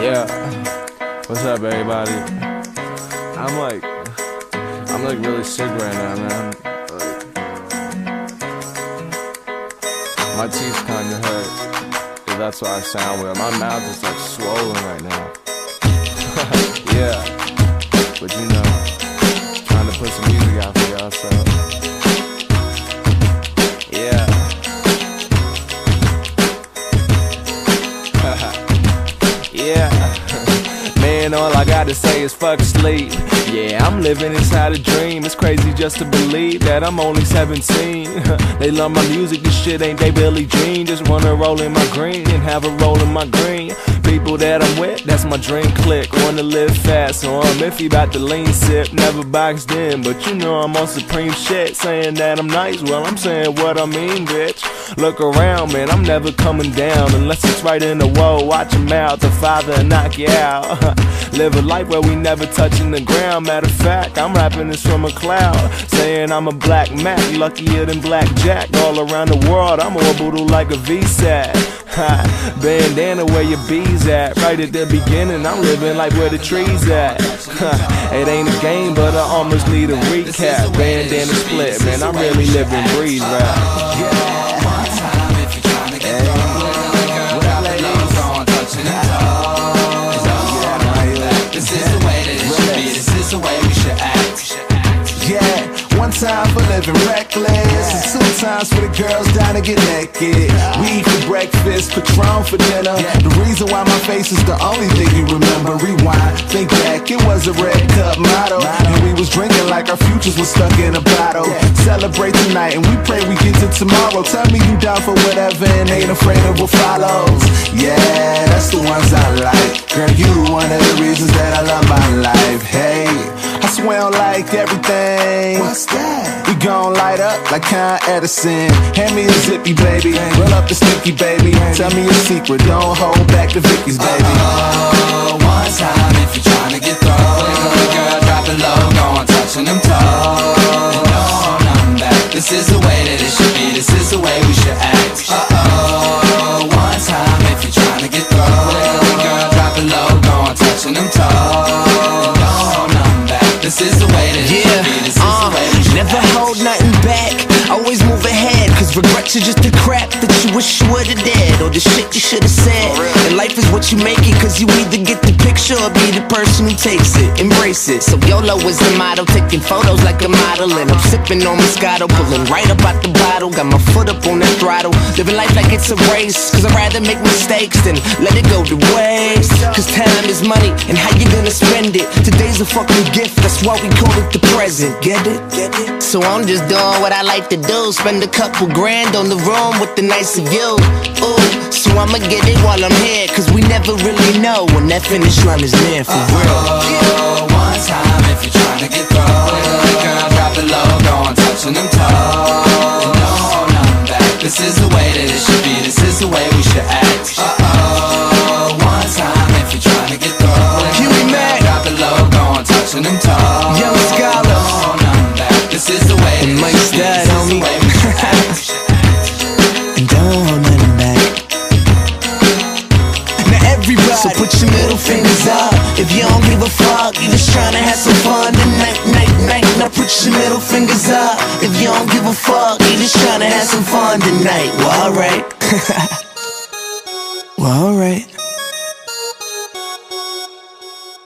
Yeah, what's up, everybody? I'm like really sick right now, man. My teeth kinda hurt. Yeah, that's why I sound weird. My mouth is like swollen right now. Yeah, but you know, trying to put some music out for y'all, so yeah. Yeah. Man, all I gotta say is fuck sleep. Yeah, I'm living inside a dream. It's crazy just to believe that I'm only 17. They love my music, this shit ain't they Billie Jean. Just wanna roll in my green and have a roll in my green. People that I'm with, that's my dream click. Wanna live fast, so I'm iffy about the lean sip. Never boxed in, but you know I'm on supreme shit. Saying that I'm nice, well I'm saying what I mean, bitch. Look around, man, I'm never coming down unless it's right in the wall. Watch your mouth, the father and knock you out. Live a life where we never touching the ground. Matter of fact, I'm rapping this from a cloud, saying I'm a black Mac, luckier than Black Jack. All around the world, I'm orbital like a VSAT. Bandana where your bees at. Right at the beginning, I'm living like where the trees at. It ain't a game, but I almost need a recap. Bandana split, man, I really live and breathe rap. One time for living reckless, and two times for the girls down to get naked. Weed for breakfast, Patron for dinner. The reason why my face is the only thing you remember. Rewind, think back, it was a red cup motto, and we was drinking like our futures was stuck in a bottle. Celebrate tonight and we pray we get to tomorrow. Tell me you down for whatever and ain't afraid of what follows. Yeah, that's the ones I like. Girl, you one of the reasons that I love my life. Hey, I swear I don't like everything. What's that? We gon' light up like Con Edison. Hand me a zippy, baby. Roll up the sticky, baby. Tell me a secret, don't hold back the Vicky's, baby. One time if you're trying to get through. Girl, drop it low, go on touching them toes. No, nothing back. This is the way that it should be. This is the way we should act. One time if you're trying to get through. Girl, drop it low, go on touching them toes. No, nothing back. This is the way that it should be. This is the way we should never act. hold nothing back, always move ahead. Cause regrets are just the crap that you wish you would've did, or the shit you should've said. And life is what you make it, cause you either get the picture or be the person who takes it. Embrace it. So YOLO is the motto, taking photos like a model. And I'm sipping on Moscato, pulling right up out the bottle. Got my foot up on that throttle, living life like it's a race. Cause I'd rather make mistakes than let it go to waste. Cause time is money, and how you gonna spend it? Today's a fucking gift, that's why we call it the present. Get it? Get it? So I'm just doing what I like to do. Spend a couple grand on the room with the nicer view. Ooh, so I'ma get it while I'm here, cause we never really know when that finish line is near, for real. One time if you're trying to get through. Girl, drop it low, go on touching them toes. No, nothing back. This is the way that it should be. This is the way we should act. One time if you're trying to get through. Drop it low, go on touching them toes. Young Scholar. No, nothing back. This is the way that it Mike's should be. dad, This is the homie. way we should act. And don't hold nothing back. Now everybody, so put your middle fingers up. If you don't give a fuck, you just tryna have some fun tonight, night, night. Now put your middle fingers up. If you don't give a fuck, you just tryna have some fun tonight. Well, alright. Well, alright.